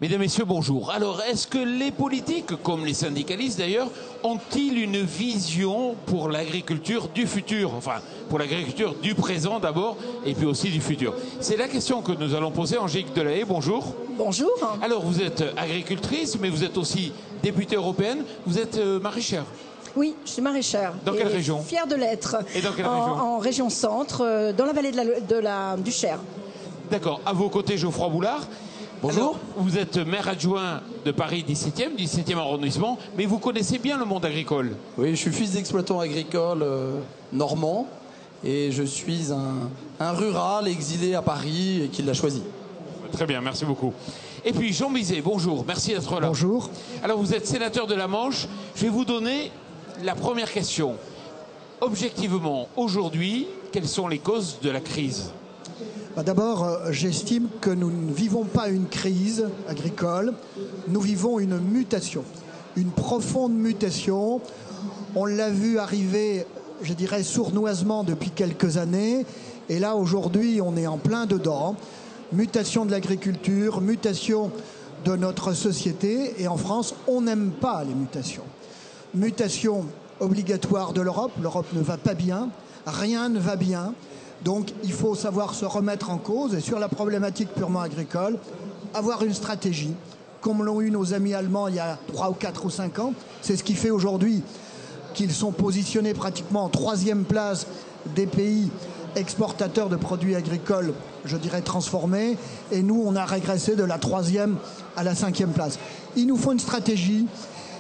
Mesdames, Messieurs, bonjour. Alors, est-ce que les politiques, comme les syndicalistes d'ailleurs, ont-ils une vision pour l'agriculture du futur? Enfin, pour l'agriculture du présent d'abord, et puis aussi du futur. C'est la question que nous allons poser. Angélique Delahaye, bonjour. Bonjour. Alors, vous êtes agricultrice, mais vous êtes aussi députée européenne. Vous êtes maraîchère. Oui, je suis maraîchère. Dans quelle région? Fière de l'être. Et dans quelle région? En région centre, dans la vallée du Cher. D'accord. À vos côtés, Geoffroy Boulard. Bonjour. Alors, vous êtes maire adjoint de Paris 17e arrondissement, mais vous connaissez bien le monde agricole. Oui, je suis fils d'exploitant agricole normand et je suis un rural exilé à Paris et qui l'a choisi. Très bien, merci beaucoup. Et puis Jean Bizet, bonjour, merci d'être là. Bonjour. Alors vous êtes sénateur de la Manche, je vais vous donner la première question. Objectivement, aujourd'hui, quelles sont les causes de la crise ? D'abord, j'estime que nous ne vivons pas une crise agricole, nous vivons une mutation, une profonde mutation. On l'a vu arriver, je dirais, sournoisement depuis quelques années. Et là, aujourd'hui, on est en plein dedans. Mutation de l'agriculture, mutation de notre société. Et en France, on n'aime pas les mutations. Mutation obligatoire de l'Europe. L'Europe ne va pas bien, rien ne va bien. Donc il faut savoir se remettre en cause et sur la problématique purement agricole, avoir une stratégie, comme l'ont eu nos amis allemands il y a 3 ou 4 ou 5 ans. C'est ce qui fait aujourd'hui qu'ils sont positionnés pratiquement en 3e place des pays exportateurs de produits agricoles, je dirais transformés. Et nous, on a régressé de la 3e à la 5e place. Il nous faut une stratégie,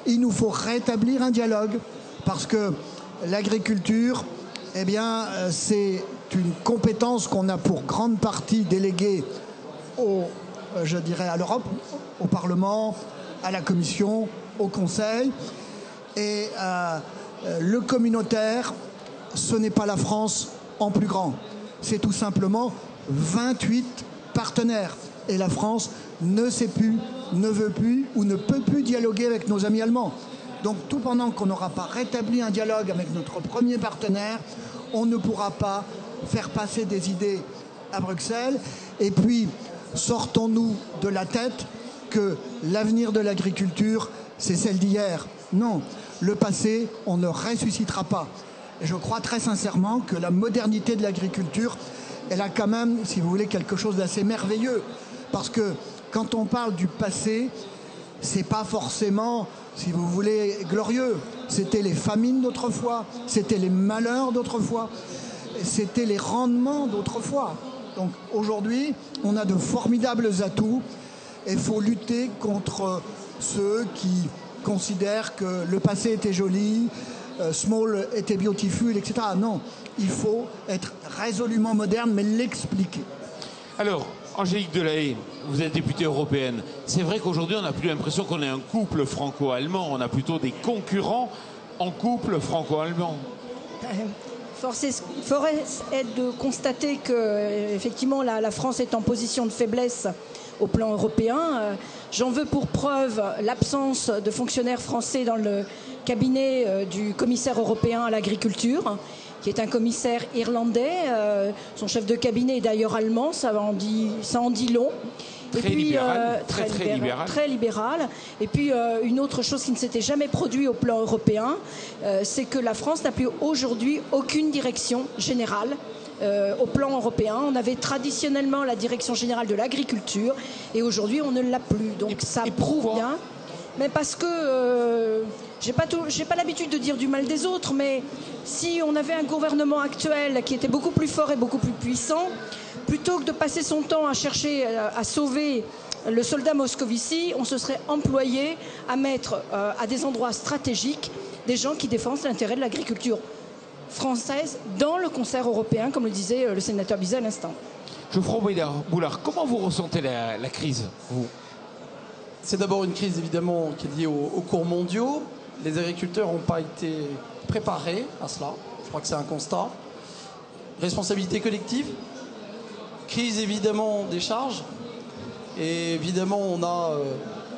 il nous faut rétablir un dialogue, parce que l'agriculture, eh bien, c'est une compétence qu'on a pour grande partie déléguée je dirais à l'Europe, au Parlement, à la Commission, au Conseil. Et le communautaire, ce n'est pas la France en plus grand. C'est tout simplement 28 partenaires. Et la France ne sait plus, ne veut plus ou ne peut plus dialoguer avec nos amis allemands. Donc tout pendant qu'on n'aura pas rétabli un dialogue avec notre premier partenaire, on ne pourra pas faire passer des idées à Bruxelles. Et puis, sortons-nous de la tête que l'avenir de l'agriculture, c'est celle d'hier. Non, le passé, on ne ressuscitera pas. Et je crois très sincèrement que la modernité de l'agriculture, elle a quand même, si vous voulez, quelque chose d'assez merveilleux. Parce que quand on parle du passé, c'est pas forcément, si vous voulez, glorieux. C'était les famines d'autrefois, c'était les malheurs d'autrefois, c'était les rendements d'autrefois. Donc aujourd'hui, on a de formidables atouts et il faut lutter contre ceux qui considèrent que le passé était joli, small était beautiful, etc. Non, il faut être résolument moderne, mais l'expliquer. Alors, Angélique Delahaye, vous êtes députée européenne. C'est vrai qu'aujourd'hui, on n'a plus l'impression qu'on est un couple franco-allemand. On a plutôt des concurrents en couple franco-allemand. Force est de constater que, effectivement, la France est en position de faiblesse au plan européen. J'en veux pour preuve l'absence de fonctionnaires français dans le cabinet du commissaire européen à l'agriculture, qui est un commissaire irlandais. Son chef de cabinet est d'ailleurs allemand, ça en dit long. Très libéral, très libéral. Et puis une autre chose qui ne s'était jamais produite au plan européen, c'est que la France n'a plus aujourd'hui aucune direction générale au plan européen. On avait traditionnellement la direction générale de l'agriculture et aujourd'hui on ne l'a plus. Donc ça prouve bien. Mais parce que j'ai pas l'habitude de dire du mal des autres, mais si on avait un gouvernement actuel qui était beaucoup plus fort et beaucoup plus puissant, plutôt que de passer son temps à chercher à sauver le soldat Moscovici, on se serait employé à mettre à des endroits stratégiques des gens qui défendent l'intérêt de l'agriculture française dans le concert européen, comme le disait le sénateur Bizet à l'instant. Geoffroy Boulard, comment vous ressentez la crise, vous ? C'est d'abord une crise évidemment qui est liée aux cours mondiaux. Les agriculteurs n'ont pas été préparés à cela. Je crois que c'est un constat. Responsabilité collective. Crise évidemment des charges. Et évidemment on a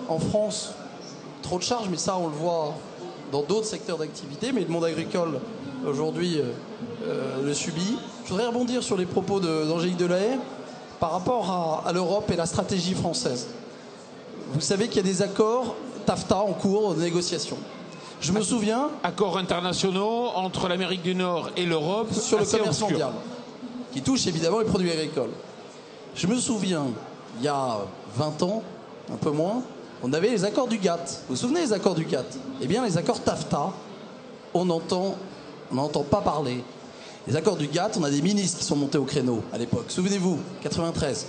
en France trop de charges, mais ça on le voit dans d'autres secteurs d'activité. Mais le monde agricole aujourd'hui le subit. Je voudrais rebondir sur les propos d'Angélique Delahaye par rapport à l'Europe et la stratégie française. vous savez qu'il y a des accords TAFTA en cours de négociation. Je me souviens... Accords internationaux entre l'Amérique du Nord et l'Europe sur le commerce obscur. mondial, qui touche évidemment les produits agricoles. Je me souviens, il y a 20 ans, un peu moins, on avait les accords du GATT. Vous vous souvenez des accords du GATT? Eh bien, les accords TAFTA, on n'entend pas parler. Les accords du GATT, on a des ministres qui sont montés au créneau à l'époque. Souvenez-vous, 93.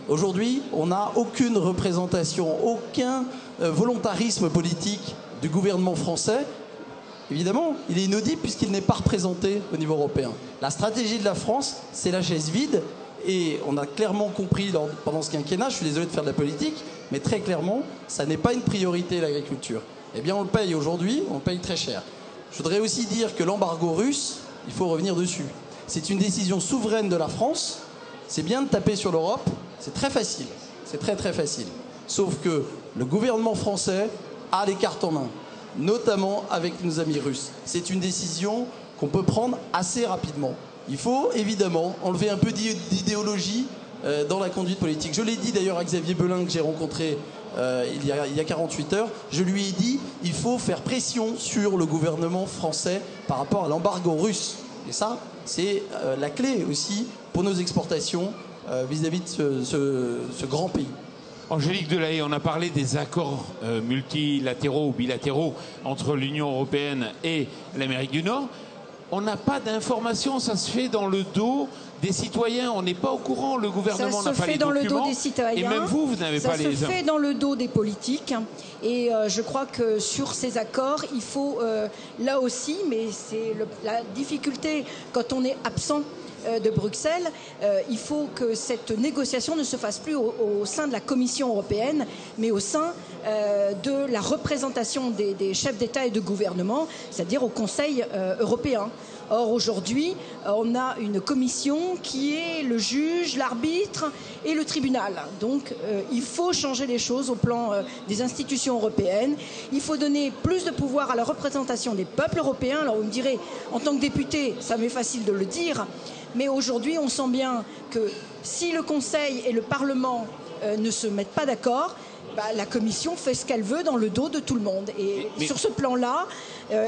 Aujourd'hui, on n'a aucune représentation, aucun volontarisme politique du gouvernement français. Évidemment, il est inaudible puisqu'il n'est pas représenté au niveau européen. La stratégie de la France, c'est la chaise vide. Et on a clairement compris pendant ce quinquennat, je suis désolé de faire de la politique, mais très clairement, ça n'est pas une priorité, l'agriculture. Eh bien, on le paye aujourd'hui, on le paye très cher. Je voudrais aussi dire que l'embargo russe, il faut revenir dessus. C'est une décision souveraine de la France. C'est bien de taper sur l'Europe, c'est très facile. C'est très très facile. Sauf que le gouvernement français a les cartes en main, notamment avec nos amis russes. C'est une décision qu'on peut prendre assez rapidement. Il faut évidemment enlever un peu d'idéologie dans la conduite politique. Je l'ai dit d'ailleurs à Xavier Belin que j'ai rencontré il y a 48 heures. Je lui ai dit il faut faire pression sur le gouvernement français par rapport à l'embargo russe. Et ça, c'est la clé aussi pour nos exportations vis-à-vis de ce grand pays. Angélique Delahaye, on a parlé des accords multilatéraux ou bilatéraux entre l'Union européenne et l'Amérique du Nord. On n'a pas d'informations, ça se fait dans le dos des citoyens. On n'est pas au courant, le gouvernement n'a pas les documents. Ça se fait dans le dos des citoyens. Et même vous n'avez pas les... Ça se fait dans le dos des politiques. Et je crois que sur ces accords, il faut là aussi, mais c'est la difficulté quand on est absent de Bruxelles, il faut que cette négociation ne se fasse plus au sein de la Commission européenne, mais au sein de la représentation des chefs d'État et de gouvernement, c'est-à-dire au Conseil européen. Or, aujourd'hui, on a une commission qui est le juge, l'arbitre et le tribunal. Donc, il faut changer les choses au plan des institutions européennes. Il faut donner plus de pouvoir à la représentation des peuples européens. Alors, vous me direz, en tant que député, ça m'est facile de le dire, mais aujourd'hui, on sent bien que si le Conseil et le Parlement ne se mettent pas d'accord, la Commission fait ce qu'elle veut dans le dos de tout le monde. Et sur ce plan-là,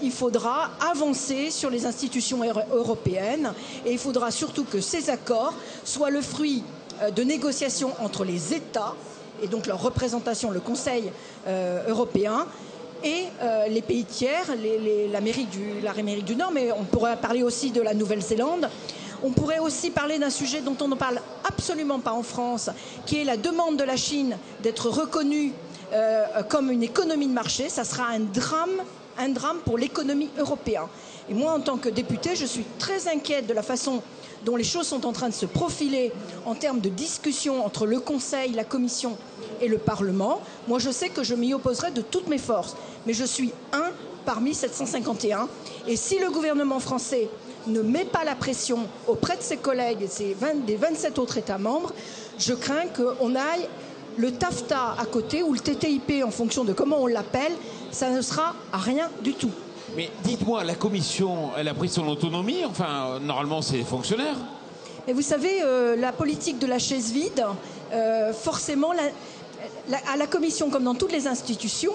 il faudra avancer sur les institutions européennes et il faudra surtout que ces accords soient le fruit de négociations entre les États et donc leur représentation, le Conseil européen, et les pays tiers, l'Amérique du Nord, mais on pourrait parler aussi de la Nouvelle-Zélande. On pourrait aussi parler d'un sujet dont on ne parle absolument pas en France, qui est la demande de la Chine d'être reconnue comme une économie de marché. Ça sera un drame pour l'économie européenne. Et moi, en tant que députée, je suis très inquiète de la façon dont les choses sont en train de se profiler en termes de discussion entre le Conseil, la Commission et le Parlement. Moi, je sais que je m'y opposerai de toutes mes forces, mais je suis un parmi 751. Et si le gouvernement français ne met pas la pression auprès de ses collègues et des 27 autres États membres, je crains qu'on aille le TAFTA à côté ou le TTIP en fonction de comment on l'appelle, ça ne sera à rien du tout. Mais dites-moi, la Commission, elle a pris son autonomie? Enfin, normalement, c'est les fonctionnaires. Mais vous savez, la politique de la chaise vide, forcément, à la Commission, comme dans toutes les institutions,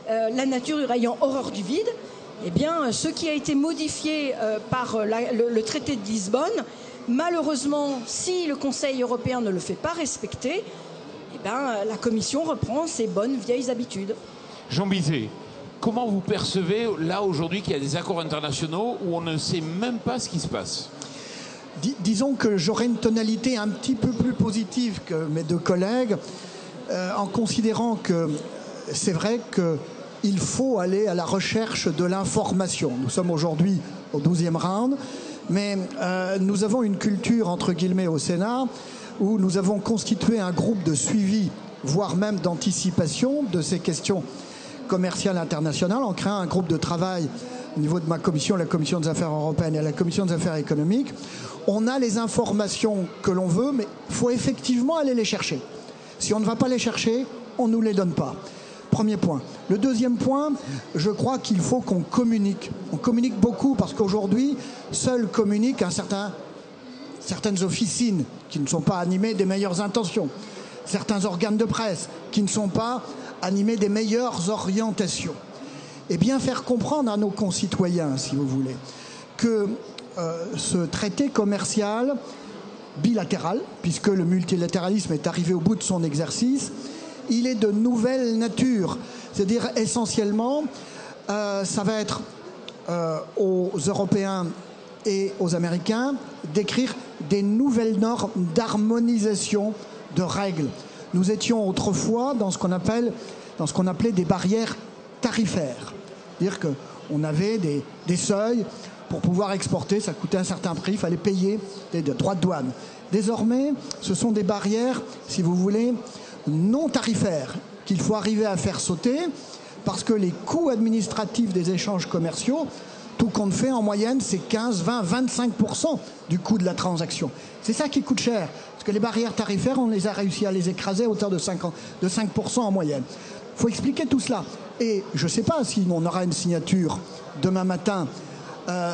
la nature ayant horreur du vide, eh bien, ce qui a été modifié par le traité de Lisbonne, malheureusement, si le Conseil européen ne le fait pas respecter, eh bien, la Commission reprend ses bonnes vieilles habitudes. Jean Bizet, comment vous percevez, là, aujourd'hui, qu'il y a des accords internationaux où on ne sait même pas ce qui se passe? Disons que j'aurais une tonalité un petit peu plus positive que mes deux collègues, en considérant que c'est vrai qu'il faut aller à la recherche de l'information. Nous sommes aujourd'hui au 12e round, mais nous avons une culture, entre guillemets, au Sénat, où nous avons constitué un groupe de suivi, voire même d'anticipation de ces questions commerciales internationales, en créant un groupe de travail au niveau de ma commission, la commission des affaires européennes et la commission des affaires économiques. On a les informations que l'on veut, mais il faut effectivement aller les chercher. Si on ne va pas les chercher, on ne nous les donne pas. Premier point. Le deuxième point, je crois qu'il faut qu'on communique. On communique beaucoup parce qu'aujourd'hui, seuls communiquent certaines officines qui ne sont pas animées des meilleures intentions. certains organes de presse qui ne sont pas animés des meilleures orientations. Et bien faire comprendre à nos concitoyens, si vous voulez, que ce traité commercial bilatéral, puisque le multilatéralisme est arrivé au bout de son exercice, il est de nouvelle nature. C'est-à-dire essentiellement, ça va être aux Européens et aux Américains d'écrire des nouvelles normes d'harmonisation de règles. Nous étions autrefois dans ce qu'on appelait des barrières tarifaires. C'est-à-dire qu'on avait des seuils pour pouvoir exporter, ça coûtait un certain prix, il fallait payer des droits de douane. Désormais, ce sont des barrières, si vous voulez, non tarifaires qu'il faut arriver à faire sauter parce que les coûts administratifs des échanges commerciaux, tout compte fait, en moyenne, c'est 15, 20, 25% du coût de la transaction. C'est ça qui coûte cher. Parce que les barrières tarifaires, on les a réussi à les écraser à hauteur de 5% en moyenne. Il faut expliquer tout cela. Et je ne sais pas si on aura une signature demain matin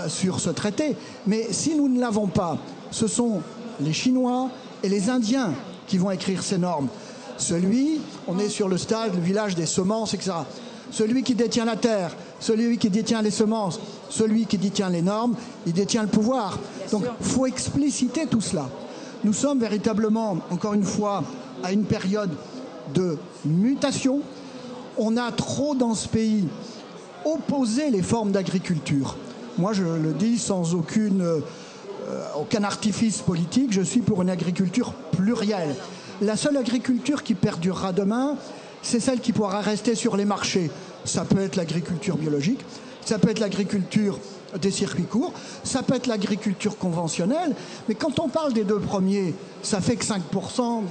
sur ce traité, mais si nous ne l'avons pas, ce sont les Chinois et les Indiens qui vont écrire ces normes. On est sur le village des semences, etc. Celui qui détient la terre, celui qui détient les semences, celui qui détient les normes, il détient le pouvoir. Donc il faut expliciter tout cela. Nous sommes véritablement, encore une fois, à une période de mutation. On a trop dans ce pays opposé les formes d'agriculture. Moi, je le dis sans aucun artifice politique, je suis pour une agriculture plurielle. La seule agriculture qui perdurera demain, c'est celle qui pourra rester sur les marchés. Ça peut être l'agriculture biologique, ça peut être l'agriculture des circuits courts, ça peut être l'agriculture conventionnelle, mais quand on parle des deux premiers, ça fait que 5%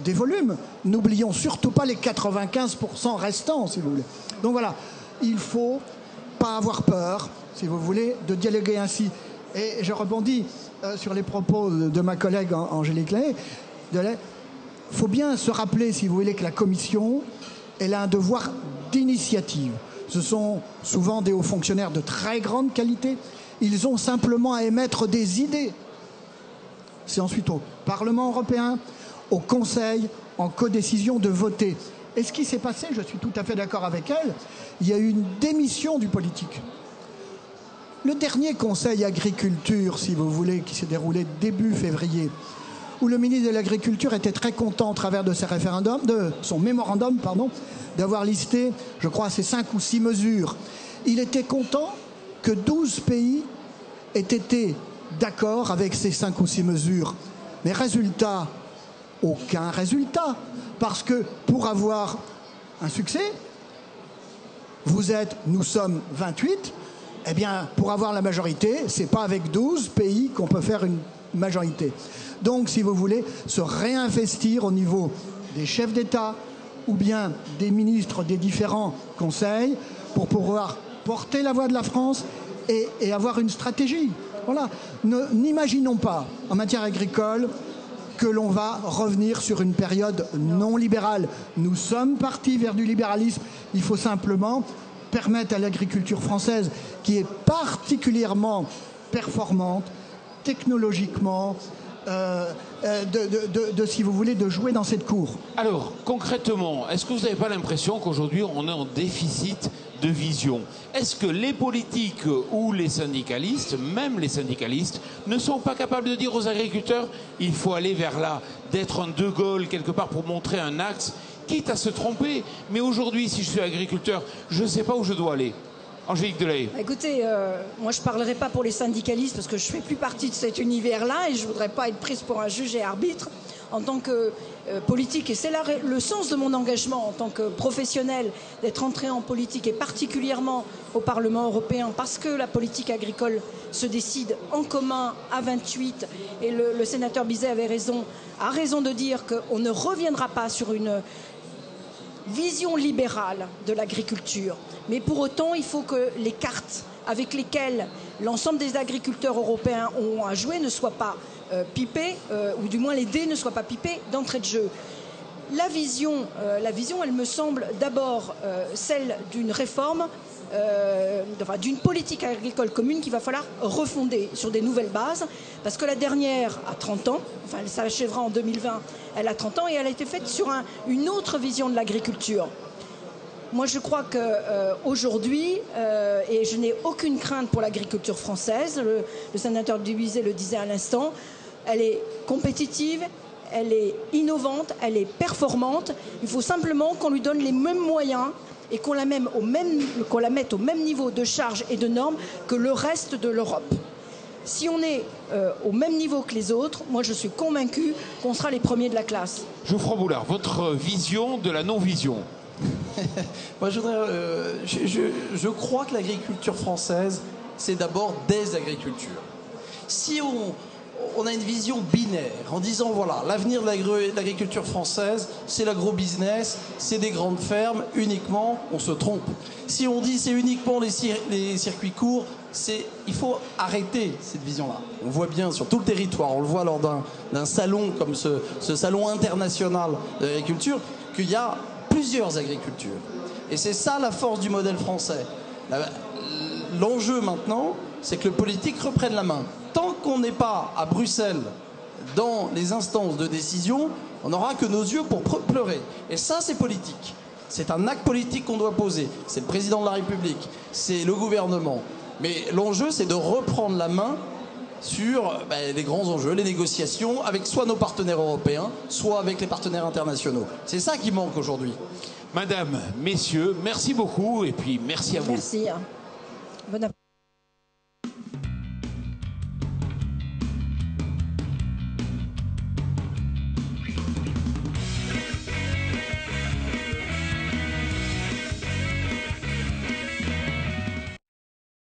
des volumes. N'oublions surtout pas les 95% restants, si vous voulez. Donc voilà, il ne faut pas avoir peur, si vous voulez, de dialoguer ainsi. Et je rebondis sur les propos de ma collègue Angélique Lay. Il faut bien se rappeler, si vous voulez, que la Commission, elle a un devoir d'initiative. Ce sont souvent des hauts fonctionnaires de très grande qualité. Ils ont simplement à émettre des idées. C'est ensuite au Parlement européen, au Conseil, en codécision de voter. Et ce qui s'est passé, je suis tout à fait d'accord avec elle, il y a eu une démission du politique. Le dernier Conseil agriculture, si vous voulez, qui s'est déroulé début février, où le ministre de l'Agriculture était très content, au travers de son mémorandum, d'avoir listé, je crois, ces 5 ou 6 mesures. Il était content que 12 pays aient été d'accord avec ces 5 ou 6 mesures. Mais résultat, aucun résultat. Parce que pour avoir un succès, nous sommes 28, eh bien, pour avoir la majorité, c'est pas avec 12 pays qu'on peut faire une majorité. Donc, si vous voulez, se réinvestir au niveau des chefs d'État ou bien des ministres des différents conseils pour pouvoir porter la voix de la France et avoir une stratégie. Voilà. N'imaginons pas, en matière agricole, que l'on va revenir sur une période non libérale. Nous sommes partis vers du libéralisme. Il faut simplement permettre à l'agriculture française, qui est particulièrement performante, technologiquement, si vous voulez, de jouer dans cette cour. Alors, concrètement, est-ce que vous n'avez pas l'impression qu'aujourd'hui, on est en déficit de vision? Est-ce que les politiques ou les syndicalistes, même les syndicalistes, ne sont pas capables de dire aux agriculteurs il faut aller vers là, d'être un De Gaulle quelque part pour montrer un axe, quitte à se tromper? Mais aujourd'hui, si je suis agriculteur, je ne sais pas où je dois aller. Angélique Delay. Écoutez, moi je ne parlerai pas pour les syndicalistes parce que je ne fais plus partie de cet univers-là et je ne voudrais pas être prise pour un juge et arbitre en tant que politique. Et c'est le sens de mon engagement en tant que professionnel d'être entré en politique et particulièrement au Parlement européen parce que la politique agricole se décide en commun à 28 et le sénateur Bizet a raison de dire qu'on ne reviendra pas sur une vision libérale de l'agriculture. Mais pour autant, il faut que les cartes avec lesquelles l'ensemble des agriculteurs européens ont à jouer ne soient pas pipées, ou du moins les dés ne soient pas pipés d'entrée de jeu. la vision, elle me semble d'abord celle d'une réforme, d'une politique agricole commune qu'il va falloir refonder sur des nouvelles bases, parce que la dernière a 30 ans, enfin elle s'achèvera en 2020, elle a 30 ans et elle a été faite sur une autre vision de l'agriculture. Moi je crois qu'aujourd'hui, et je n'ai aucune crainte pour l'agriculture française, le sénateur Dubuisset le disait à l'instant, elle est compétitive, elle est innovante, elle est performante. Il faut simplement qu'on lui donne les mêmes moyens et qu'on la mette au même niveau de charges et de normes que le reste de l'Europe. Si on est au même niveau que les autres, moi je suis convaincu qu'on sera les premiers de la classe. Geoffroy Boulard, votre vision de la non-vision? Moi, je crois que l'agriculture française, c'est d'abord des agricultures. Si on a une vision binaire en disant voilà, l'avenir de l'agriculture française, c'est l'agro-business, c'est des grandes fermes uniquement, on se trompe. Si on dit c'est uniquement les circuits courts, il faut arrêter cette vision-là. On voit bien sur tout le territoire, on le voit lors d'un salon comme ce salon international de l'agriculture, qu'il y a plusieurs agricultures. Et c'est ça la force du modèle français. L'enjeu maintenant, c'est que le politique reprenne la main. Tant qu'on n'est pas à Bruxelles, dans les instances de décision, on n'aura que nos yeux pour pleurer. Et ça, c'est politique. C'est un acte politique qu'on doit poser. C'est le président de la République, c'est le gouvernement. Mais l'enjeu, c'est de reprendre la main sur les grands enjeux, les négociations avec soit nos partenaires européens, soit avec les partenaires internationaux. C'est ça qui manque aujourd'hui. Madame, messieurs, merci beaucoup et puis merci à vous. Merci. Bon